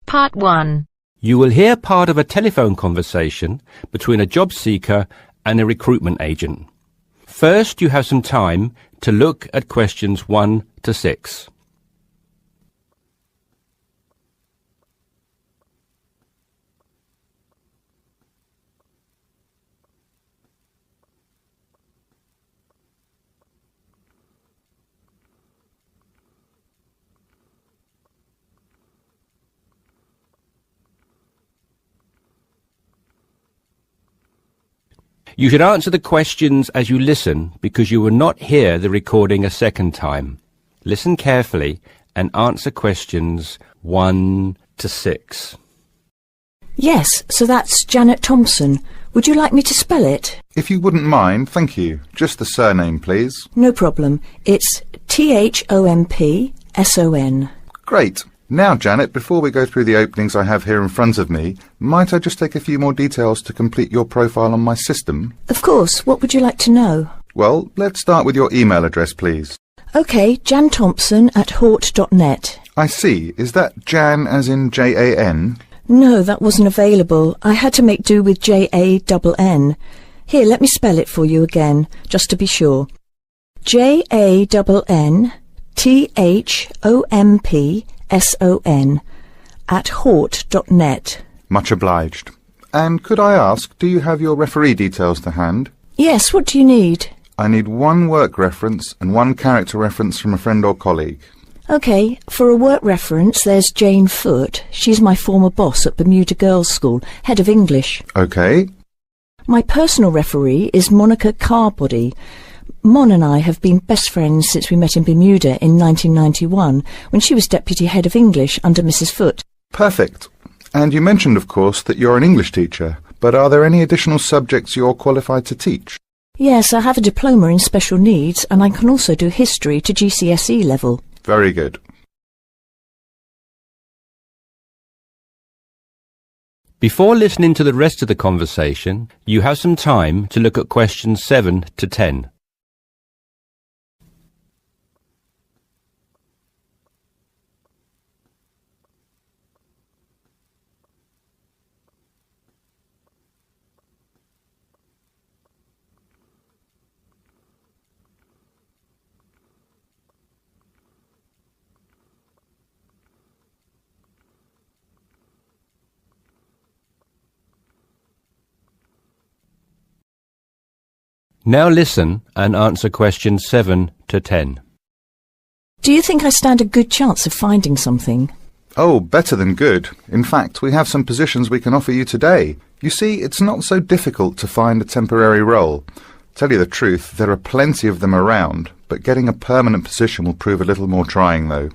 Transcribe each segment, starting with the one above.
Part 1. You will hear part of a telephone conversation between a job seeker and a recruitment agent. First, you have some time to look at questions 1 to 6. You should answer the questions as you listen because you will not hear the recording a second time. Listen carefully and answer questions 1 to 6. Yes, so that's Janet Thompson. Would you like me to spell it? If you wouldn't mind, thank you. Just the surname, please. No problem. It's Thompson. Great. Now, Janet, before we go through the openings I have here in front of me, might I just take a few more details to complete your profile on my system? Of course. What would you like to know? Well, let's start with your email address, please. OK, janthompson@hort.net. I see. Is that Jan as in Jan? No, that wasn't available. I had to make do with Jann. Here, let me spell it for you again, just to be sure. JANNTHOMPSON@hort.net. Much obliged. And could I ask, do you have your referee details to hand? Yes, what do you need? I need one work reference and one character reference from a friend or colleague. OK, for a work reference, there's Jane Foote. She's my former boss at Bermuda Girls' School, head of English. OK. My personal referee is Monica Carbody. Mon and I have been best friends since we met in Bermuda in 1991, when she was deputy head of English under Mrs. Foote. Perfect. And you mentioned, of course, that you're an English teacher, but are there any additional subjects you're qualified to teach? Yes, I have a diploma in special needs, and I can also do history to GCSE level. Very good. Before listening to the rest of the conversation, you have some time to look at questions 7 to 10. Now listen and answer questions 7 to 10. Do you think I stand a good chance of finding something? Oh, better than good. In fact, we have some positions we can offer you today. You see, it's not so difficult to find a temporary role. Tell you the truth, there are plenty of them around, but getting a permanent position will prove a little more trying, though.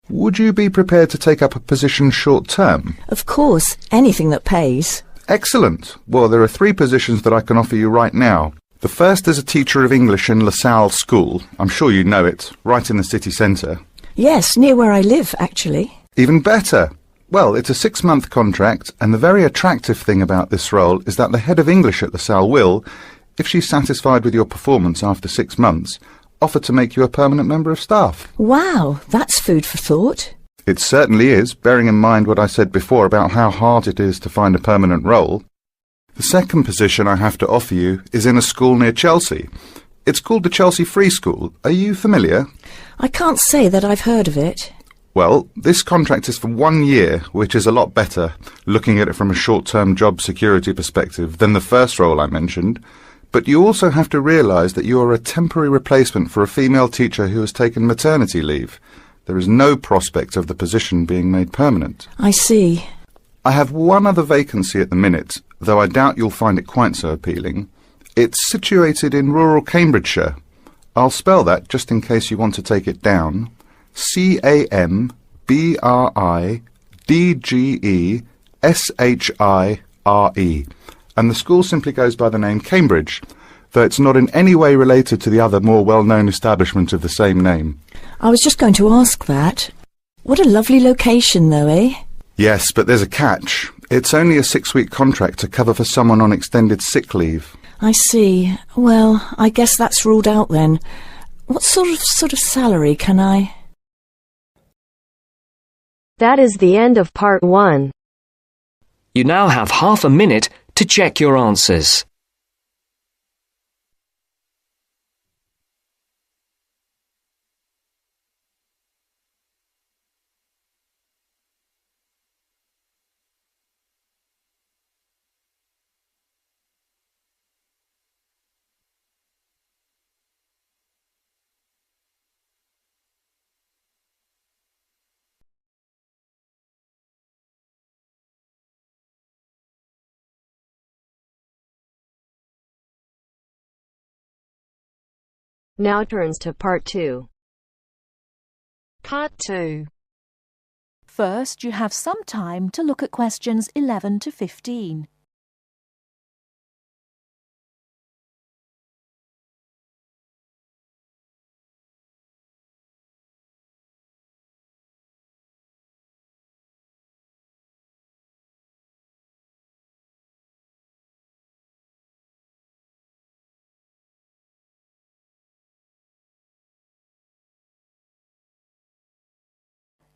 Would you be prepared to take up a position short-term? Of course, anything that pays. Excellent. Well, there are 3 positions that I can offer you right now. The first is a teacher of English in LaSalle School. I'm sure you know it, right in the city centre. Yes, near where I live, actually. Even better. Well, it's a 6-month contract, and the very attractive thing about this role is that the head of English at LaSalle will, if she's satisfied with your performance after 6 months, offer to make you a permanent member of staff. Wow, that's food for thought. It certainly is, bearing in mind what I said before about how hard it is to find a permanent role. The second position I have to offer you is in a school near Chelsea. It's called the Chelsea Free School. Are you familiar? I can't say that I've heard of it. Well, this contract is for 1 year, which is a lot better, looking at it from a short-term job security perspective, than the first role I mentioned. But you also have to realise that you are a temporary replacement for a female teacher who has taken maternity leave. There is no prospect of the position being made permanent. I see. I have one other vacancy at the minute, though I doubt you'll find it quite so appealing. It's situated in rural Cambridgeshire. I'll spell that just in case you want to take it down. CAMBRIDGESHIRE. And the school simply goes by the name Cambridge, though it's not in any way related to the other more well-known establishment of the same name. I was just going to ask that. What a lovely location, though, eh? Yes, but there's a catch. It's only a 6-week contract to cover for someone on extended sick leave. I see. Well, I guess that's ruled out then. What sort of salary can I... That is the end of part 1. You now have half a minute to check your answers. Now turns to part 2. Part 2. First, you have some time to look at questions 11 to 15.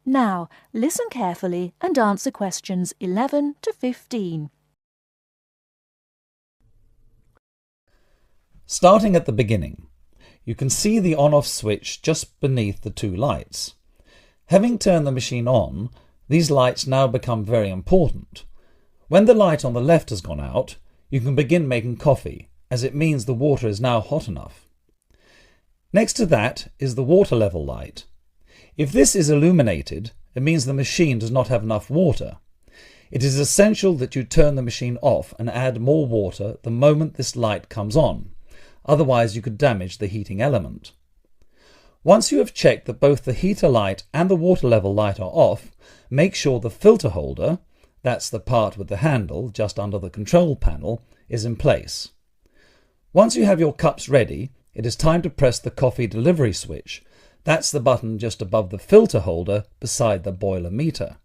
Now, listen carefully and answer questions 11 to 15. Starting at the beginning, you can see the on-off switch just beneath the two lights. Having turned the machine on, these lights now become very important. When the light on the left has gone out, you can begin making coffee, as it means the water is now hot enough. Next to that is the water level light. If this is illuminated, it means the machine does not have enough water. It is essential that you turn the machine off and add more water the moment this light comes on. Otherwise, you could damage the heating element. Once you have checked that both the heater light and the water level light are off, make sure the filter holder, that's the part with the handle just under the control panel, is in place. Once you have your cups ready, it is time to press the coffee delivery switch. That's the button just above the filter holder beside the boiler meter.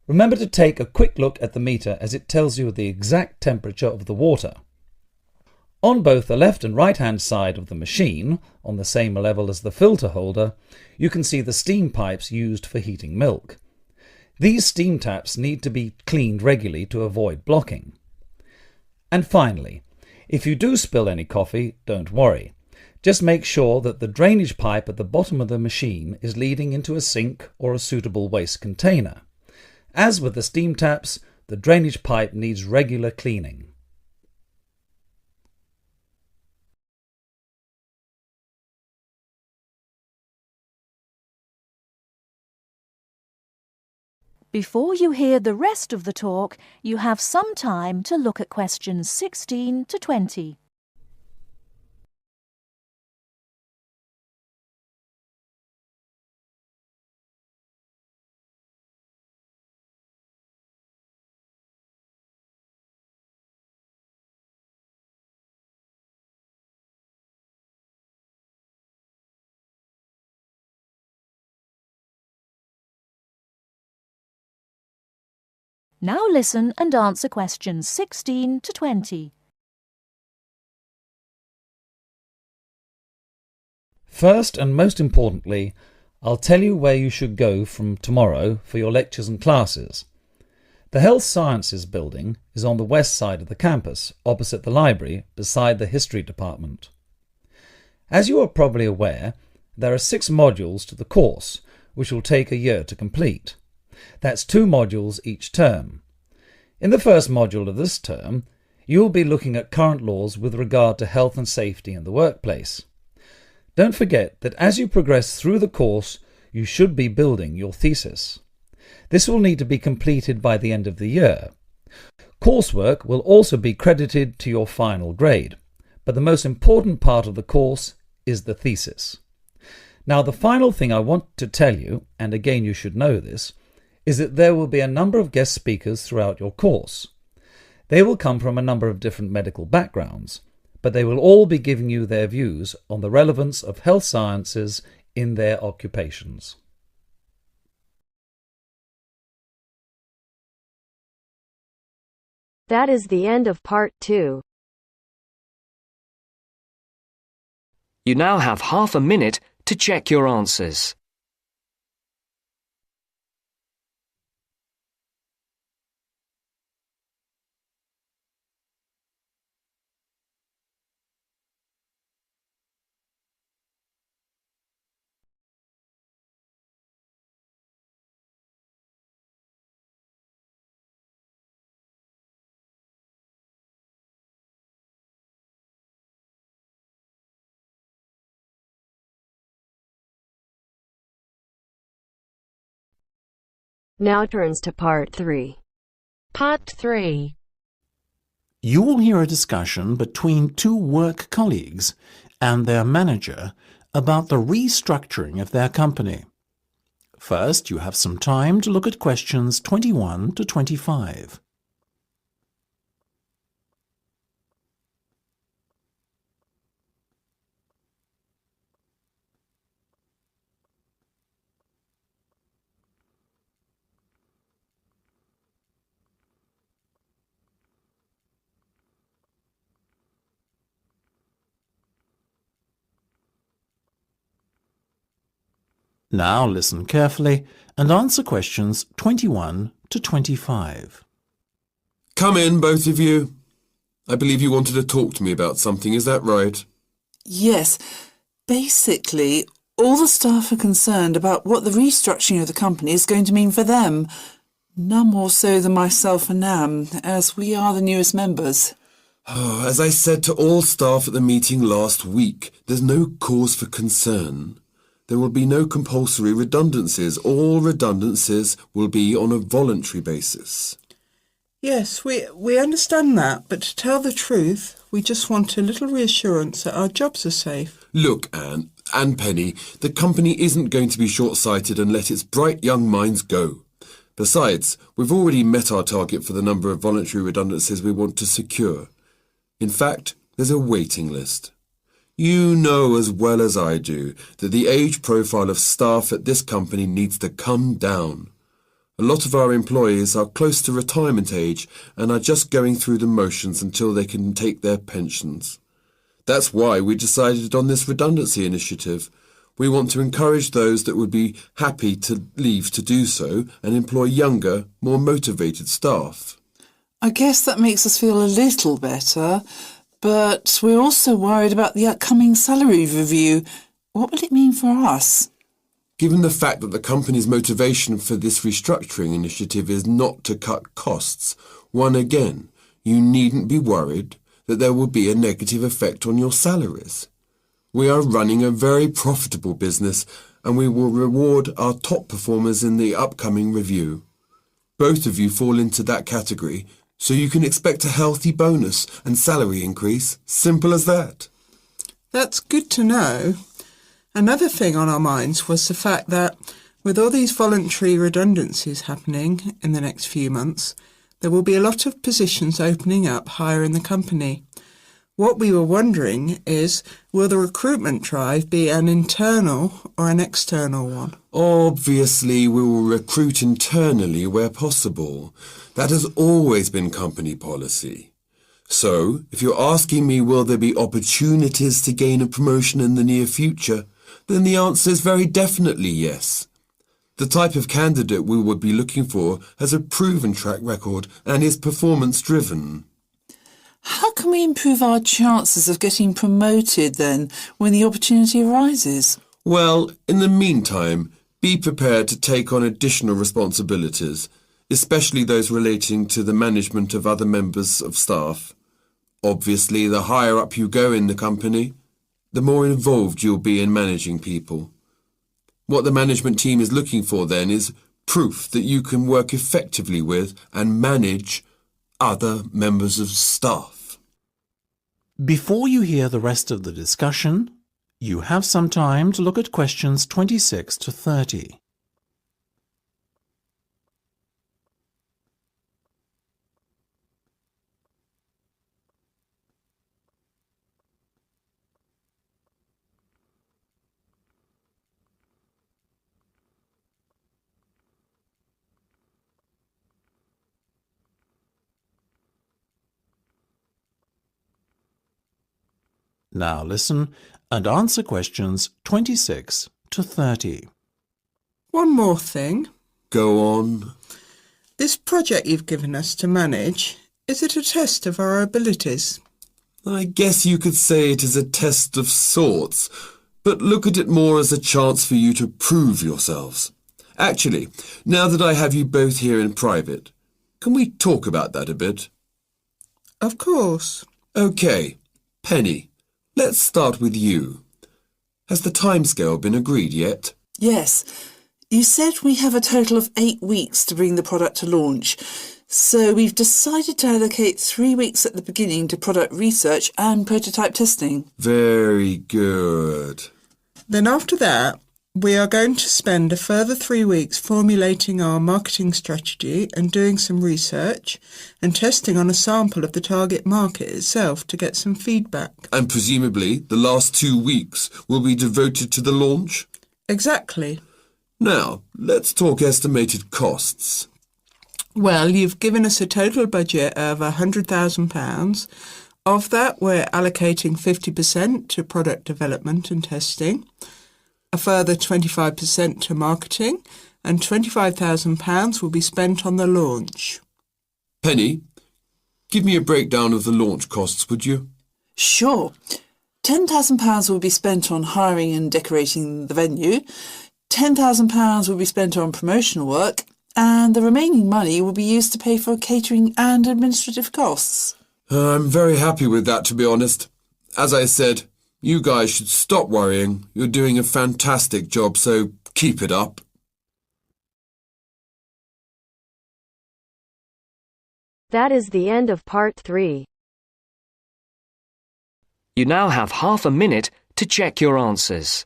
Remember to take a quick look at the meter as it tells you the exact temperature of the water. On both the left and right hand side of the machine, on the same level as the filter holder, you can see the steam pipes used for heating milk. These steam taps need to be cleaned regularly to avoid blocking. And finally, if you do spill any coffee, don't worry. Just make sure that the drainage pipe at the bottom of the machine is leading into a sink or a suitable waste container. As with the steam taps, the drainage pipe needs regular cleaning. Before you hear the rest of the talk, you have some time to look at questions 16 to 20. Now listen and answer questions 16 to 20. First and most importantly, I'll tell you where you should go from tomorrow for your lectures and classes. The Health Sciences building is on the west side of the campus, opposite the library, beside the History department. As you are probably aware, there are 6 modules to the course, which will take a year to complete. That's 2 modules each term. In the first module of this term, you will be looking at current laws with regard to health and safety in the workplace. Don't forget that as you progress through the course, you should be building your thesis. This will need to be completed by the end of the year. Coursework will also be credited to your final grade, but the most important part of the course is the thesis. Now, the final thing I want to tell you, and again you should know this, is that there will be a number of guest speakers throughout your course. They will come from a number of different medical backgrounds, but they will all be giving you their views on the relevance of health sciences in their occupations. That is the end of part 2. You now have half a minute to check your answers. Now turns to Part 3. Part 3. You will hear a discussion between two work colleagues and their manager about the restructuring of their company. First, you have some time to look at questions 21 to 25. Now listen carefully and answer questions 21 to 25. Come in, both of you. I believe you wanted to talk to me about something, is that right? Yes. Basically, all the staff are concerned about what the restructuring of the company is going to mean for them. None more so than myself and Nam, as we are the newest members. As I said to all staff at the meeting last week, there's no cause for concern. There will be no compulsory redundancies. All redundancies will be on a voluntary basis. Yes, we understand that, but to tell the truth, we just want a little reassurance that our jobs are safe. Look, Anne and Penny, the company isn't going to be short-sighted and let its bright young minds go. Besides, we've already met our target for the number of voluntary redundancies we want to secure. In fact, there's a waiting list. You know as well as I do that the age profile of staff at this company needs to come down. A lot of our employees are close to retirement age and are just going through the motions until they can take their pensions. That's why we decided on this redundancy initiative. We want to encourage those that would be happy to leave to do so and employ younger, more motivated staff. I guess that makes us feel a little better, but we're also worried about the upcoming salary review. What will it mean for us? Given the fact that the company's motivation for this restructuring initiative is not to cut costs, you needn't be worried that there will be a negative effect on your salaries. We are running a very profitable business and we will reward our top performers in the upcoming review. Both of you fall into that category, so you can expect a healthy bonus and salary increase. Simple as that. That's good to know. Another thing on our minds was the fact that with all these voluntary redundancies happening in the next few months, there will be a lot of positions opening up higher in the company. What we were wondering is, will the recruitment drive be an internal or an external one? Obviously, we will recruit internally where possible. That has always been company policy. So, if you're asking me will there be opportunities to gain a promotion in the near future, then the answer is very definitely yes. The type of candidate we would be looking for has a proven track record and is performance-driven. How can we improve our chances of getting promoted then when the opportunity arises? Well, in the meantime, be prepared to take on additional responsibilities, especially those relating to the management of other members of staff. Obviously, the higher up you go in the company, the more involved you'll be in managing people. What the management team is looking for then is proof that you can work effectively with and manage other members of staff. Before you hear the rest of the discussion, you have some time to look at questions 26 to 30. Now listen and answer questions 26 to 30. One more thing. Go on. This project you've given us to manage, is it a test of our abilities? I guess you could say it is a test of sorts, but look at it more as a chance for you to prove yourselves. Actually, now that I have you both here in private, can we talk about that a bit? Of course. OK, Penny, let's start with you. Has the timescale been agreed yet? Yes. You said we have a total of 8 weeks to bring the product to launch. So we've decided to allocate 3 weeks at the beginning to product research and prototype testing. Very good. Then after that, we are going to spend a further 3 weeks formulating our marketing strategy and doing some research and testing on a sample of the target market itself to get some feedback. And presumably the last 2 weeks will be devoted to the launch? Exactly. Now, let's talk estimated costs. Well, you've given us a total budget of £100,000. Of that, we're allocating 50% to product development and testing, a further 25% to marketing, and £25,000 will be spent on the launch. Penny, give me a breakdown of the launch costs, would you? Sure. £10,000 will be spent on hiring and decorating the venue, £10,000 will be spent on promotional work, and the remaining money will be used to pay for catering and administrative costs. I'm very happy with that, to be honest. As I said, you guys should stop worrying. You're doing a fantastic job, so keep it up. That is the end of part 3. You now have half a minute to check your answers.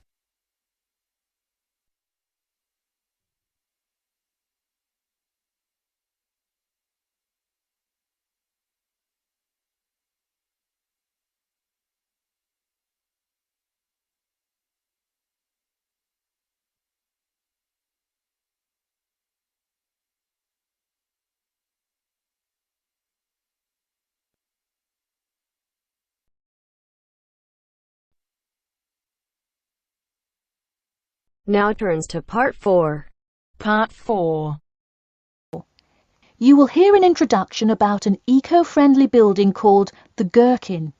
Now turns to part 4. Part 4. You will hear an introduction about an eco-friendly building called the Gherkin.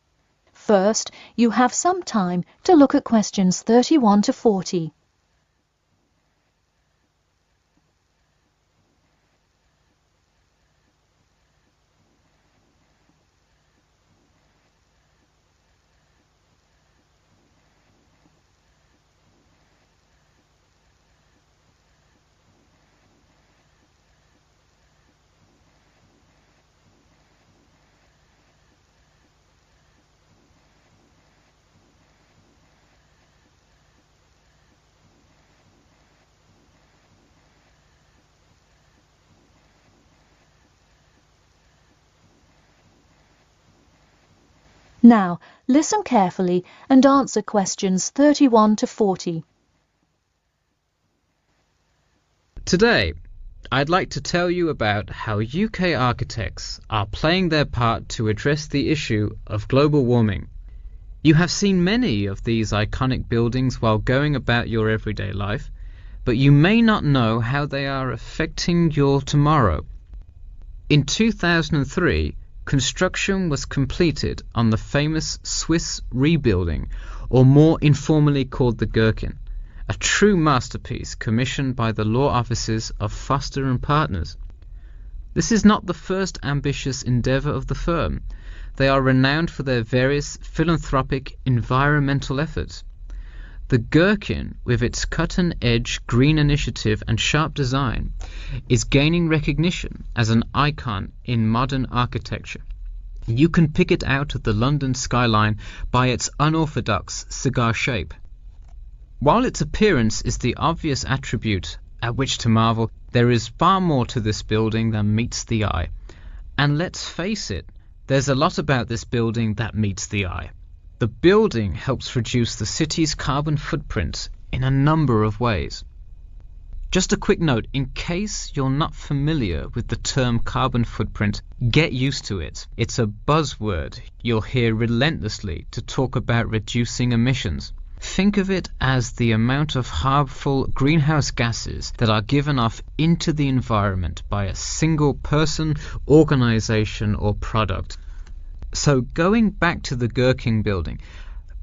First, you have some time to look at questions 31 to 40. Now, listen carefully and answer questions 31 to 40. Today, I'd like to tell you about how UK architects are playing their part to address the issue of global warming. You have seen many of these iconic buildings while going about your everyday life, but you may not know how they are affecting your tomorrow. In 2003, construction was completed on the famous Swiss rebuilding, or more informally called the Gherkin, a true masterpiece commissioned by the law offices of Foster and Partners. This is not the first ambitious endeavour of the firm. They are renowned for their various philanthropic environmental efforts. The Gherkin, with its cut-and-edge green initiative and sharp design, is gaining recognition as an icon in modern architecture. You can pick it out of the London skyline by its unorthodox cigar shape. While its appearance is the obvious attribute at which to marvel, there is far more to this building than meets the eye. And let's face it, there's a lot about this building that meets the eye. The building helps reduce the city's carbon footprint in a number of ways. Just a quick note, in case you're not familiar with the term carbon footprint, get used to it. It's a buzzword you'll hear relentlessly to talk about reducing emissions. Think of it as the amount of harmful greenhouse gases that are given off into the environment by a single person, organization, or product. So going back to the Gherkin building,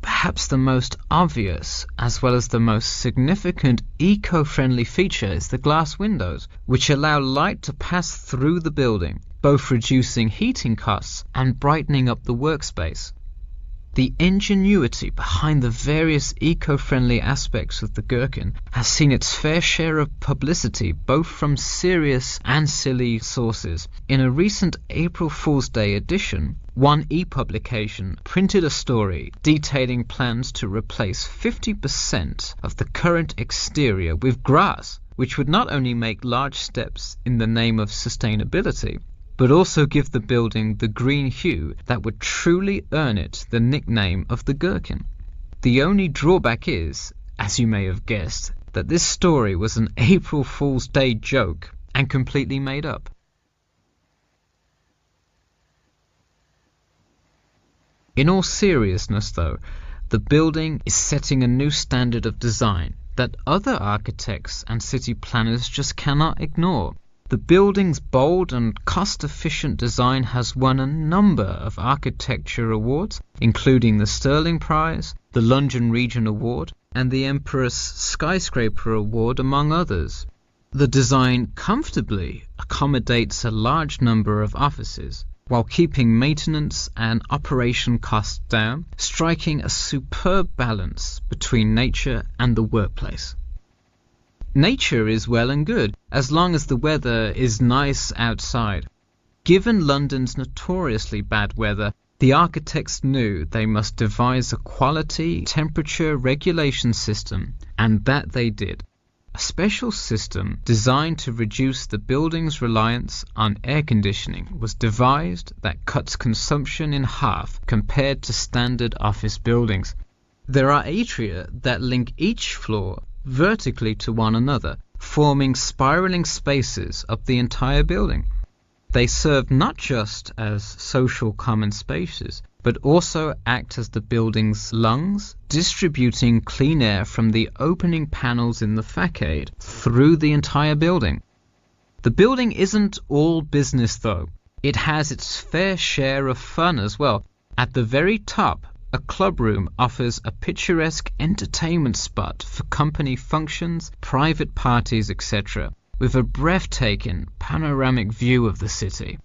perhaps the most obvious as well as the most significant eco-friendly feature is the glass windows, which allow light to pass through the building, both reducing heating costs and brightening up the workspace. The ingenuity behind the various eco-friendly aspects of the gherkin has seen its fair share of publicity both from serious and silly sources. In a recent April Fool's Day edition, One e-publication printed a story detailing plans to replace 50% of the current exterior with grass, which would not only make large steps in the name of sustainability, but also give the building the green hue that would truly earn it the nickname of the gherkin. The only drawback is, as you may have guessed, that this story was an April Fool's Day joke and completely made up. In all seriousness though, the building is setting a new standard of design that other architects and city planners just cannot ignore. The building's bold and cost-efficient design has won a number of architecture awards, including the Stirling Prize, the London Region Award, and the Emperor's Skyscraper Award, among others. The design comfortably accommodates a large number of offices, while keeping maintenance and operation costs down, striking a superb balance between nature and the workplace. Nature is well and good, as long as the weather is nice outside. Given London's notoriously bad weather, the architects knew they must devise a quality temperature regulation system, and that they did. A special system designed to reduce the building's reliance on air conditioning was devised that cuts consumption in half compared to standard office buildings. There are atria that link each floor vertically to one another, forming spiraling spaces up the entire building. They serve not just as social common spaces, but also act as the building's lungs, distributing clean air from the opening panels in the facade through the entire building. The building isn't all business though. It has its fair share of fun as well. At the very top, a club room offers a picturesque entertainment spot for company functions, private parties, etc., with a breathtaking panoramic view of the city.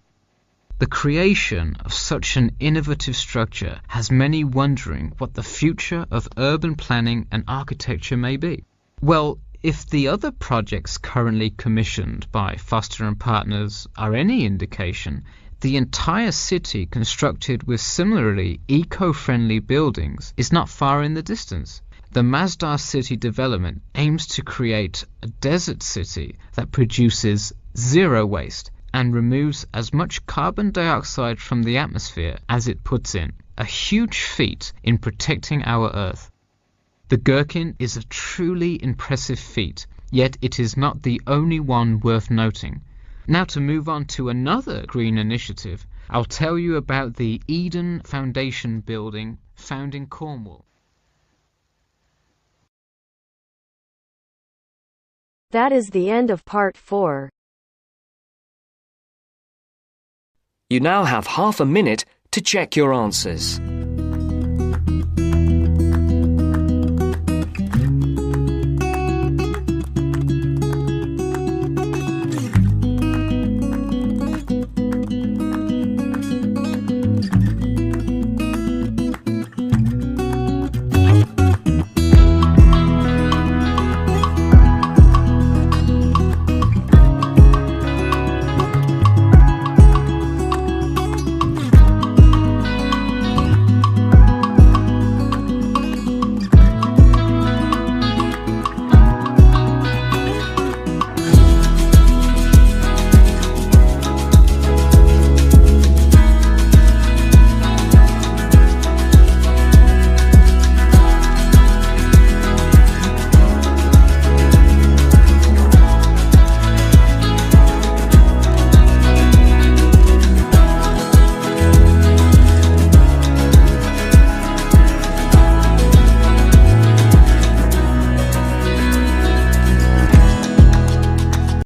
The creation of such an innovative structure has many wondering what the future of urban planning and architecture may be. Well, if the other projects currently commissioned by Foster & Partners are any indication, the entire city constructed with similarly eco-friendly buildings is not far in the distance. The Masdar City development aims to create a desert city that produces zero waste and removes as much carbon dioxide from the atmosphere as it puts in, a huge feat in protecting our Earth. The gherkin is a truly impressive feat, yet it is not the only one worth noting. Now to move on to another green initiative, I'll tell you about the Eden Foundation building found in Cornwall. That is the end of part 4. You now have half a minute to check your answers.